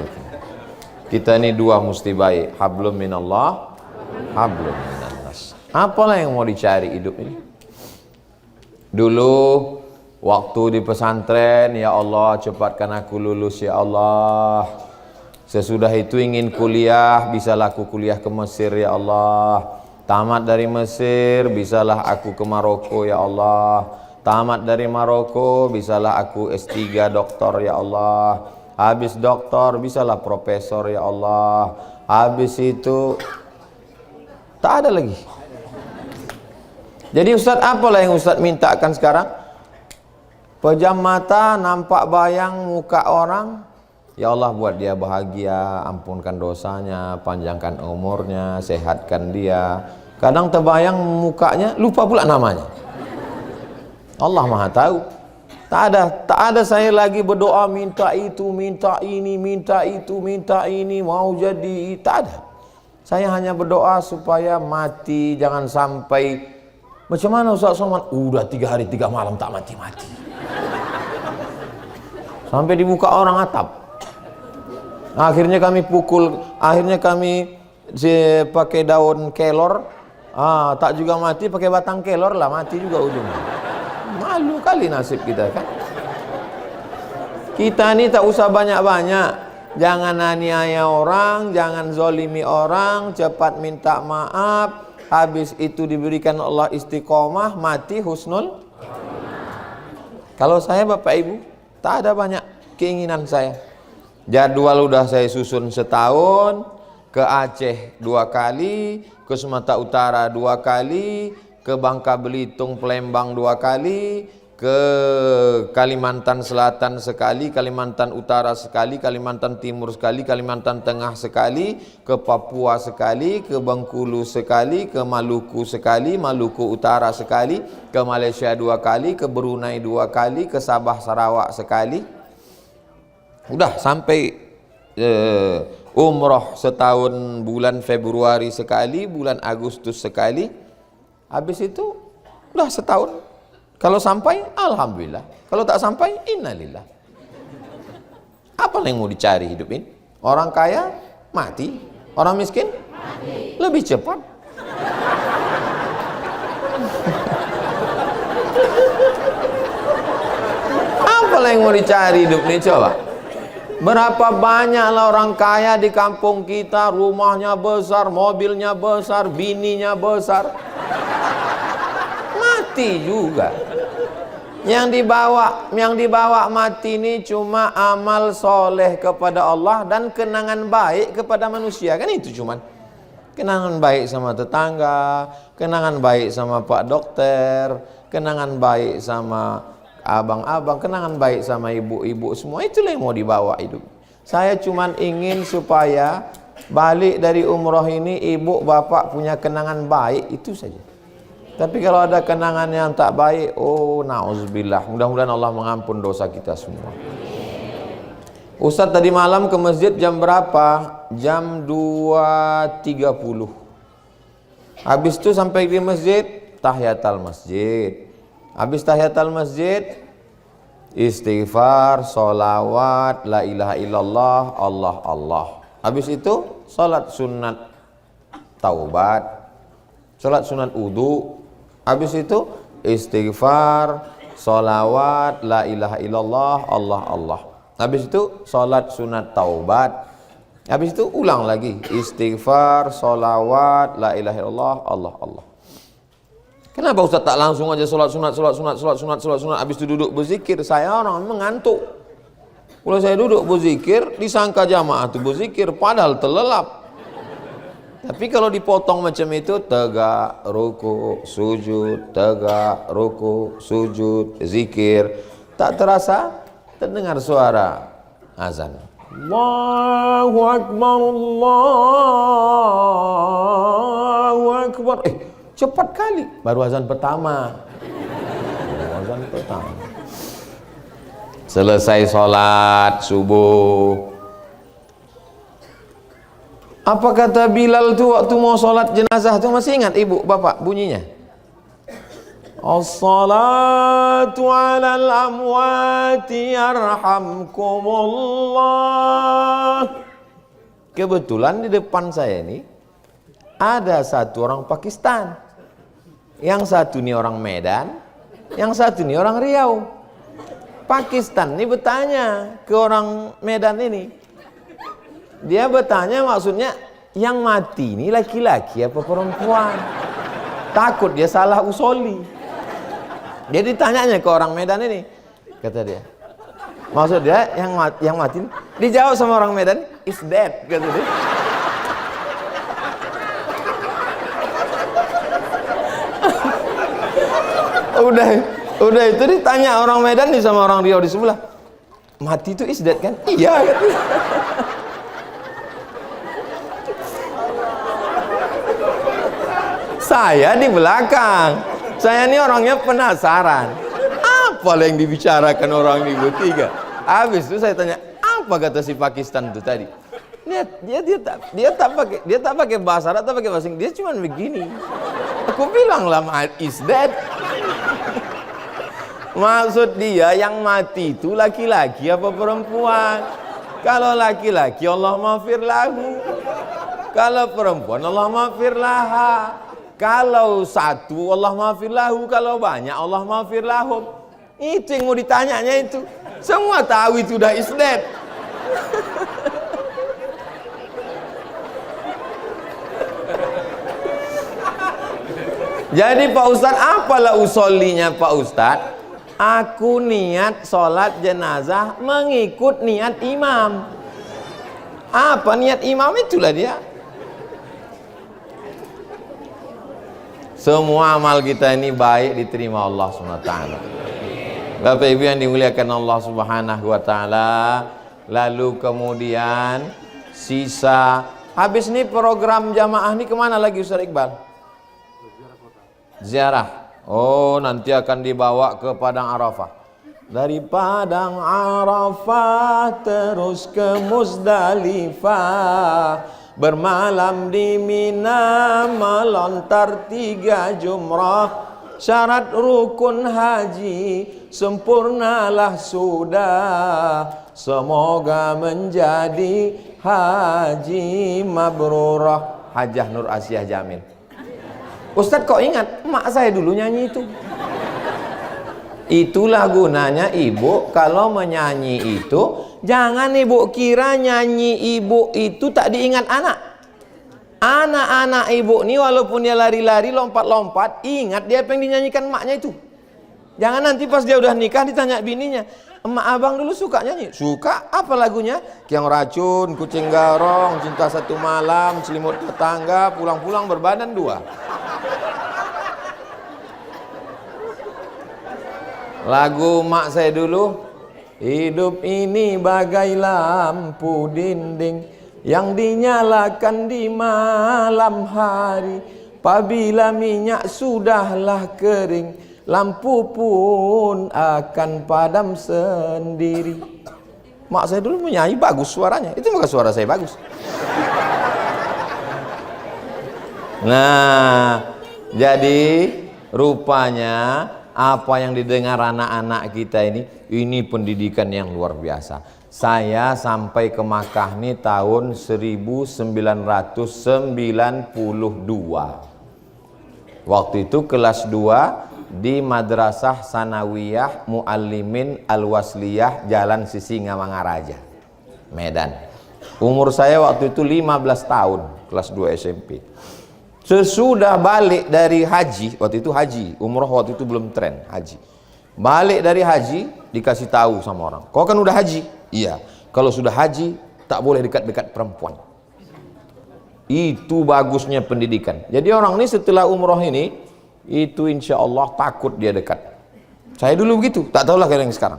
Kita ini dua mesti baik. Hablum minallah, hablum minannas. Apalah yang mau dicari hidup ini? Dulu waktu di pesantren, ya Allah cepatkan aku lulus ya Allah. Sesudah itu ingin kuliah, bisalah aku kuliah ke Mesir ya Allah. Tamat dari Mesir, bisalah aku ke Maroko ya Allah. Tamat dari Maroko, bisalah aku S3 doktor ya Allah. Habis doktor, bisalah profesor ya Allah. Habis itu tak ada lagi. Jadi Ustaz, apalah yang Ustaz mintakan sekarang? Pejam mata, nampak bayang muka orang. Ya Allah, buat dia bahagia, ampunkan dosanya, panjangkan umurnya, sehatkan dia. Kadang terbayang mukanya, lupa pula namanya. Allah Maha tahu. Tak ada saya lagi berdoa minta itu, minta ini, minta itu, minta ini, mau jadi. Tak ada. Saya hanya berdoa supaya mati, jangan sampai. Macam mana Ustaz Somad? Udah 3 hari 3 malam tak mati-mati. Sampai dibuka orang atap. Akhirnya kami pakai daun kelor. Tak juga mati, pakai batang kelor lah, mati juga ujungnya. Malu kali nasib kita kan. Kita ini tak usah banyak-banyak. Jangan aniaya orang, jangan zolimi orang, cepat minta maaf. Habis itu diberikan Allah istiqomah, mati husnul. Kalau saya Bapak Ibu, tak ada banyak keinginan saya. Jadwal udah saya susun setahun, ke Aceh 2 kali, ke Sumatera Utara 2 kali, ke Bangka Belitung, Palembang 2 kali, ke Kalimantan Selatan sekali, Kalimantan Utara sekali, Kalimantan Timur sekali, Kalimantan Tengah sekali, ke Papua sekali, ke Bengkulu sekali, ke Maluku sekali, Maluku Utara sekali, ke Malaysia 2 kali, ke Brunei 2 kali, ke Sabah Sarawak sekali. Udah sampai umroh setahun, bulan Februari sekali, bulan Agustus sekali. Habis itu udah setahun. Kalau sampai alhamdulillah, kalau tak sampai innalillah. Apa yang mau dicari hidup ini? Orang kaya mati, orang miskin mati. Lebih cepat. Apa yang mau dicari hidup ini coba? Berapa banyaklah orang kaya di kampung kita, rumahnya besar, mobilnya besar, bininya besar, mati juga. Yang dibawa mati ini cuma amal soleh kepada Allah dan kenangan baik kepada manusia, kan itu cuman. Kenangan baik sama tetangga, kenangan baik sama Pak Dokter, kenangan baik sama abang-abang, kenangan baik sama ibu-ibu, semua itulah yang mau dibawa hidup. Saya cuman ingin supaya balik dari umroh ini ibu bapak punya kenangan baik, itu saja. Tapi kalau ada kenangan yang tak baik, na'udzubillah, mudah-mudahan Allah mengampun dosa kita semua. Ustadz tadi malam ke masjid jam berapa? Jam 2.30. Habis itu sampai di masjid, tahiyatul masjid. Habis tahiyatul masjid, istighfar, solawat, la ilaha illallah, Allah Allah. Habis itu salat sunat taubat, salat sunat wudu. Habis itu istighfar, solawat, la ilaha illallah, Allah Allah. Habis itu salat sunat taubat. Habis itu ulang lagi istighfar, solawat, la ilaha illallah, Allah Allah. Kenapa Ustaz tak langsung aja salat sunat, habis itu duduk berzikir? Saya orang mengantuk. Kalau saya duduk berzikir, disangka jamaah itu berzikir, padahal terlelap. Tapi kalau dipotong macam itu, tegak, ruku, sujud, tegak, ruku, sujud, zikir, tak terasa terdengar suara azan. Allahu Akbar, Allahu Akbar. Cepat kali, baru azan pertama. Azan pertama. Selesai sholat subuh. Apa kata Bilal tu waktu mau sholat jenazah tu, masih ingat ibu bapak bunyinya? As-salatu alal amwati yarhamkumullah. Kebetulan di depan saya ini ada satu orang Pakistan. Yang satu ini orang Medan, yang satu ini orang Riau. Pakistan ini bertanya ke orang Medan ini. Dia bertanya maksudnya, yang mati ini laki-laki apa perempuan? Takut dia salah usoli. Dia ditanyanya ke orang Medan ini. Kata dia, maksud dia yang mati ini, dijawab sama orang Medan, is dead, kata dia. Udah itu ditanya orang Medan nih sama orang Riau di sebelah, mati itu is dead kan? Iya, katanya. Saya di belakang, saya ini orangnya penasaran, apa yang dibicarakan orang ini bertiga. Habis itu saya tanya, apa kata si Pakistan itu tadi? Lihat, dia tak pakai bahasa Arab, tak pakai bahasa Inggris, dia cuma begini. Aku bilang lah, is dead. Maksud dia yang mati itu laki-laki apa perempuan? Kalau laki-laki Allah maghfir lahu, kalau perempuan Allah maghfir laha. Kalau satu Allah maghfir lahu, kalau banyak Allah maghfir lahum. Itu yang mau ditanyanya itu. Semua tahu itu udah is dead. Jadi Pak Ustadz, apalah usollinya Pak Ustadz? Aku niat sholat jenazah mengikut niat imam. Apa niat imam? Itulah dia. Semua amal kita ini baik diterima Allah SWT. Bapak Ibu yang dimuliakan Allah Subhanahu wa taala. Lalu kemudian sisa, habis ini program jamaah ini kemana lagi Ustaz Iqbal? Ziarah. Oh, nanti akan dibawa ke Padang Arafah. Dari Padang Arafah terus ke Muzdalifah, bermalam di Mina, melontar 3 jumrah. Syarat rukun haji sempurnalah sudah, semoga menjadi haji mabrurah. Hajah Nur Asyah Jamil. Ustadz kok ingat, emak saya dulu nyanyi itu. Itulah gunanya ibu kalau menyanyi itu, jangan ibu kira nyanyi ibu itu tak diingat anak. Anak-anak ibu ini walaupun dia lari-lari, lompat-lompat, ingat dia apa yang dinyanyikan emaknya itu. Jangan nanti pas dia udah nikah ditanya bininya, emak abang dulu suka nyanyi. Suka, apa lagunya? Kiang Racun, Kucing Garong, Cinta Satu Malam, Selimut Tetangga, Pulang-pulang Berbadan 2. Lagu mak saya dulu, hidup ini bagai lampu dinding yang dinyalakan di malam hari. Apabila minyak sudahlah kering, lampu pun akan padam sendiri. Mak saya dulu menyanyi bagus suaranya. Itu maka suara saya bagus. Nah, jadi rupanya apa yang didengar anak-anak kita ini Ini pendidikan yang luar biasa. Saya sampai ke Makkah nih tahun 1992. Waktu itu kelas 2 di Madrasah Sanawiyah Muallimin Al-Wasliyah Jalan Sisingamangaraja, Medan. Umur saya waktu itu 15 tahun, kelas 2 SMP. Sesudah balik dari haji, waktu itu haji, umroh waktu itu belum tren haji. Balik dari haji, dikasih tahu sama orang, kau kan udah haji? Iya, kalau sudah haji tak boleh dekat-dekat perempuan. Itu bagusnya pendidikan. Jadi orang ini setelah umroh ini, itu insya Allah takut dia dekat. Saya dulu begitu, tak tahulah kayak yang sekarang.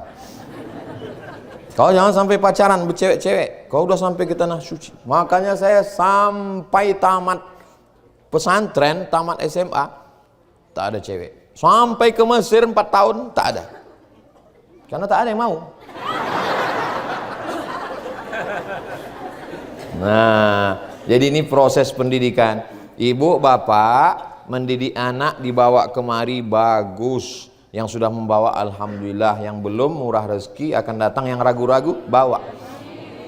Kau jangan sampai pacaran bercewek-cewek, kau udah sampai ke tanah suci. Makanya saya sampai tamat pesantren, tamat SMA, tak ada cewek. Sampai ke Mesir 4 tahun, tak ada. Karena tak ada yang mau. Nah, jadi ini proses pendidikan. Ibu bapak mendidik anak dibawa kemari bagus. Yang sudah membawa alhamdulillah, yang belum murah rezeki akan datang, yang ragu-ragu bawa.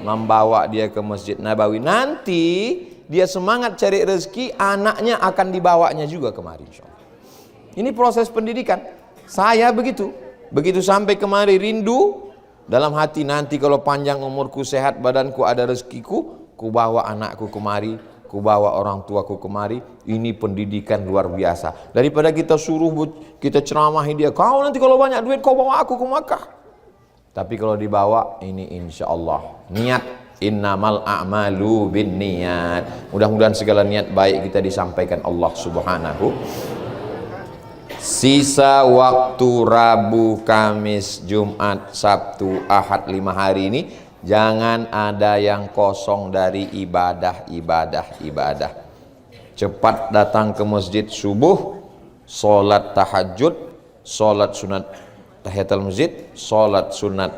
Membawa dia ke Masjid Nabawi. Nanti dia semangat cari rezeki, anaknya akan dibawanya juga kemari insyaallah. Ini proses pendidikan. Saya begitu. Begitu sampai kemari rindu dalam hati, nanti kalau panjang umurku, sehat badanku, ada rezekiku, ku bawa anakku kemari, ku bawa orang tuaku kemari. Ini pendidikan luar biasa. Daripada kita suruh, kita ceramahi dia, kau nanti kalau banyak duit kau bawa aku ke Makkah. Tapi kalau dibawa, ini insya Allah niat. Innamal a'malu bin niat. Mudah-mudahan segala niat baik kita disampaikan Allah Subhanahu. Sisa waktu Rabu, Kamis, Jumat, Sabtu, Ahad, 5 hari ini jangan ada yang kosong dari ibadah. Cepat datang ke masjid subuh, sholat tahajud, sholat sunat tahiyatul masjid, sholat sunat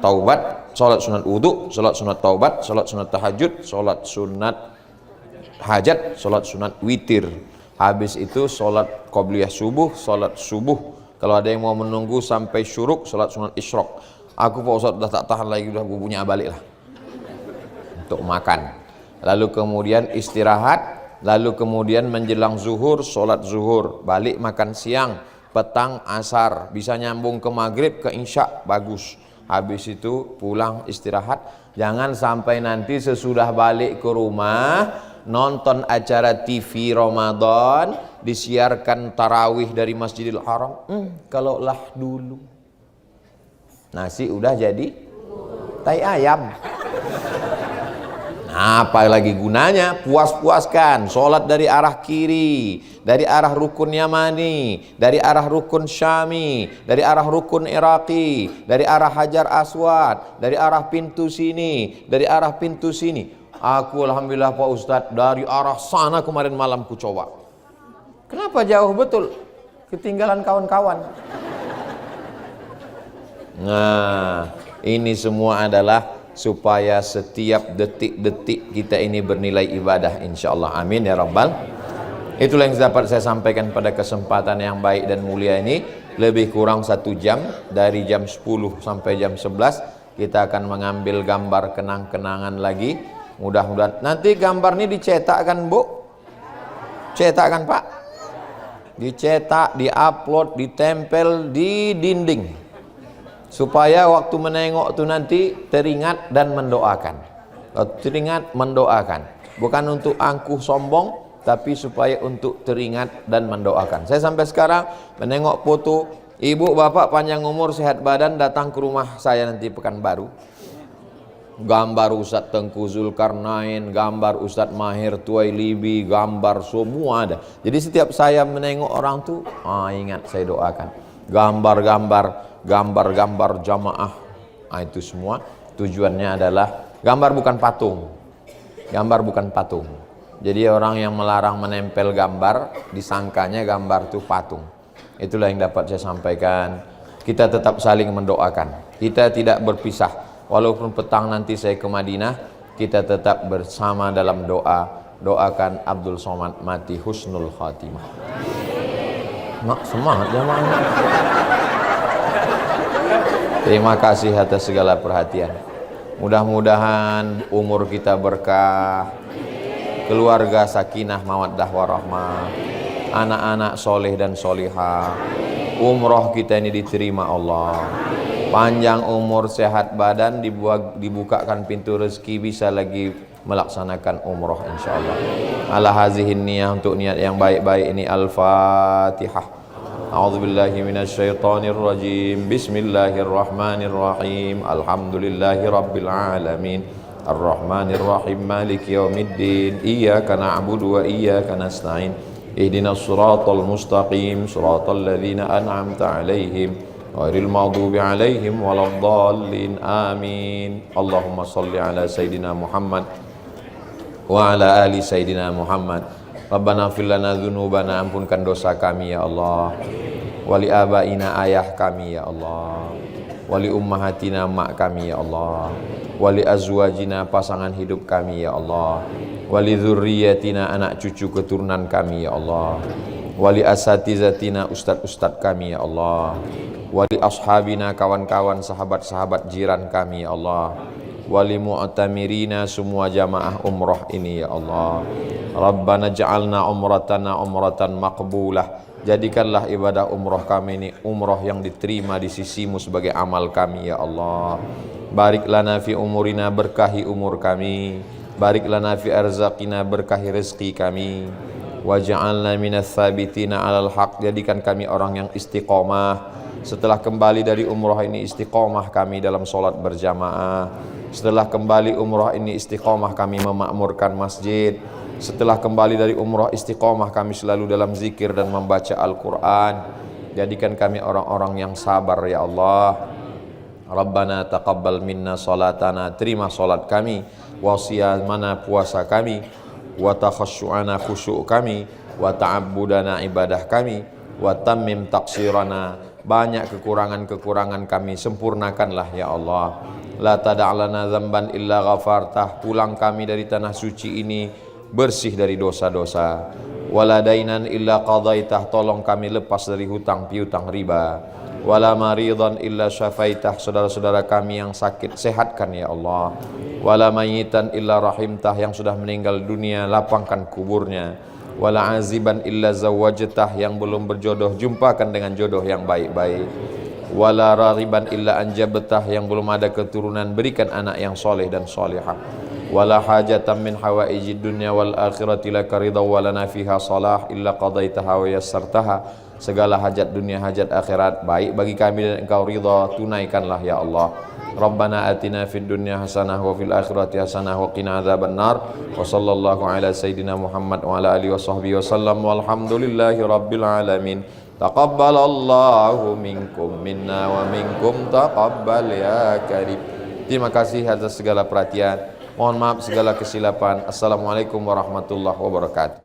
taubat, sholat sunat wudu, sholat sunat taubat, sholat sunat tahajud, sholat sunat hajat, sholat sunat witir. Habis itu sholat qobliyah subuh, sholat subuh. Kalau ada yang mau menunggu sampai syuruk, sholat sunat isyraq. Aku Pak Ustaz udah tak tahan lagi, udah bubunya balik lah untuk makan. Lalu kemudian istirahat. Lalu kemudian menjelang zuhur, sholat zuhur. Balik makan siang, petang, asar. Bisa nyambung ke maghrib, ke isya, bagus. Habis itu pulang istirahat. Jangan sampai nanti sesudah balik ke rumah nonton acara TV Ramadan, disiarkan tarawih dari Masjidil Haram. Kalau lah dulu nasi udah jadi tai ayam. Nah, apa lagi gunanya? Puas-puaskan. Sholat dari arah kiri, dari arah rukun Yamani, dari arah rukun Syami, dari arah rukun Iraqi, dari arah Hajar Aswad, dari arah pintu sini, dari arah pintu sini. Aku alhamdulillah Pak Ustadz dari arah sana kemarin malam ku coba. Kenapa jauh betul? Ketinggalan kawan-kawan. Nah, ini semua adalah supaya setiap detik-detik kita ini bernilai ibadah insyaallah. Amin ya rabbal. Itulah yang dapat saya sampaikan pada kesempatan yang baik dan mulia ini. Lebih kurang 1 jam, dari jam 10 sampai jam 11 kita akan mengambil gambar kenang-kenangan lagi. Mudah-mudahan nanti gambar ini dicetak kan Bu? Cetak kan Pak? Dicetak, diupload, ditempel di dinding, supaya waktu menengok itu nanti teringat dan mendoakan. Teringat mendoakan, bukan untuk angkuh sombong, tapi supaya untuk teringat dan mendoakan. Saya sampai sekarang menengok foto ibu bapak panjang umur sehat badan datang ke rumah saya nanti Pekanbaru. Gambar Ustadz Tengku Zulkarnain, gambar Ustadz Mahir Tuwailibi, gambar semua ada. Jadi setiap saya menengok orang tuh, ingat saya doakan. Gambar-gambar jamaah, itu semua tujuannya adalah gambar bukan patung. Gambar bukan patung. Jadi orang yang melarang menempel gambar, disangkanya gambar itu patung. Itulah yang dapat saya sampaikan. Kita tetap saling mendoakan. Kita tidak berpisah. Walaupun petang nanti saya ke Madinah, kita tetap bersama dalam doa. Doakan Abdul Somad mati husnul khatimah. Semangat jamaah. Terima kasih atas segala perhatian. Mudah-mudahan umur kita berkah, keluarga sakinah mawaddah warahmah, anak-anak soleh dan solihah, umroh kita ini diterima Allah, panjang umur, sehat badan, dibukakan pintu rezeki, bisa lagi melaksanakan umroh insyaallah. Ala hazihin niyah, untuk niat yang baik-baik ini. Al-Fatihah. A'udzubillahi minasyaitonir rajim. Bismillahirrahmanirrahim. Alhamdulillahi rabbil alamin. Ar-Rahmanir Rahim. Maliki yaumiddin. Iyyaka na'budu wa iyyaka nasta'in. Ihdinas siratal mustaqim. Siratal ladzina an'amta 'alaihim ghairil maghdubi 'alaihim waladdallin. Amin. Allahumma shalli ala sayidina Muhammad wa ala ali sayidina Muhammad. Rabbana fir lana dzunubana, ampunkan dosa kami ya Allah, wali abaina, ayah kami ya Allah, wali ummahatina, mak kami ya Allah, wali azwajina, pasangan hidup kami ya Allah, wali dzurriyyatina, anak cucu keturunan kami ya Allah, wali asatizatina, ustad-ustad kami ya Allah, wali ashabina, kawan-kawan, sahabat-sahabat jiran kami ya Allah, wali mu'tamirina, semua jamaah umrah ini ya Allah. Rabbana ja'alna umratana umratan maqbulah, jadikanlah ibadah umrah kami ini umrah yang diterima di sisimu sebagai amal kami ya Allah. Barik lana fi umurina, berkahi umur kami. Barik lana fi arzaqina, berkahi rezeki kami. Waj'alna minas sabitina alal haq, jadikan kami orang yang istiqomah. Setelah kembali dari umrah ini, istiqomah kami dalam sholat berjamaah. Setelah kembali umrah ini, istiqomah kami memakmurkan masjid. Setelah kembali dari umrah, istiqomah kami selalu dalam zikir dan membaca Al-Quran. Jadikan kami orang-orang yang sabar ya Allah. Rabbana taqabbal minna salatana, terima salat kami, wa siyamana, puasa kami, wa takhasyu'ana, khusyuk kami, wa ta'abbudana, ibadah kami, wa tammim taqsirana, banyak kekurangan-kekurangan kami sempurnakanlah ya Allah. La tada'lana dzamban illa ghafartah, pulang kami dari tanah suci ini bersih dari dosa-dosa. Wala dainan illa qadaitah, tolong kami lepas dari hutang piutang riba. Wala maridan illa syafaitah, saudara-saudara kami yang sakit sehatkan ya Allah. Wala mayitan illa rahimtah, yang sudah meninggal dunia lapangkan kuburnya. Wala aziban illa zawajtah, yang belum berjodoh jumpakan dengan jodoh yang baik-baik. Wala rariban illa anjabtah, yang belum ada keturunan berikan anak yang soleh dan solehah. Wala hajatan min hawaijid dunya wal akhirati laka ridha wa lana fiha salah illa qadaitaha wa yassartaha, segala hajat dunia hajat akhirat baik bagi kami dan engkau ridha, tunaikanlah ya Allah. Rabbana atina fid dunya hasanah wa fil akhirati hasanah wa qina adzabannar. Wa sallallahu ala sayidina Muhammad wa ala alihi wa sahbihi wasallam, walhamdulillahi rabbil alamin. Taqabbalallahu minkum minna wa minkum taqabbal ya karim. Terima kasih atas segala perhatian. Mohon maaf segala kesilapan. Assalamualaikum warahmatullahi wabarakatuh.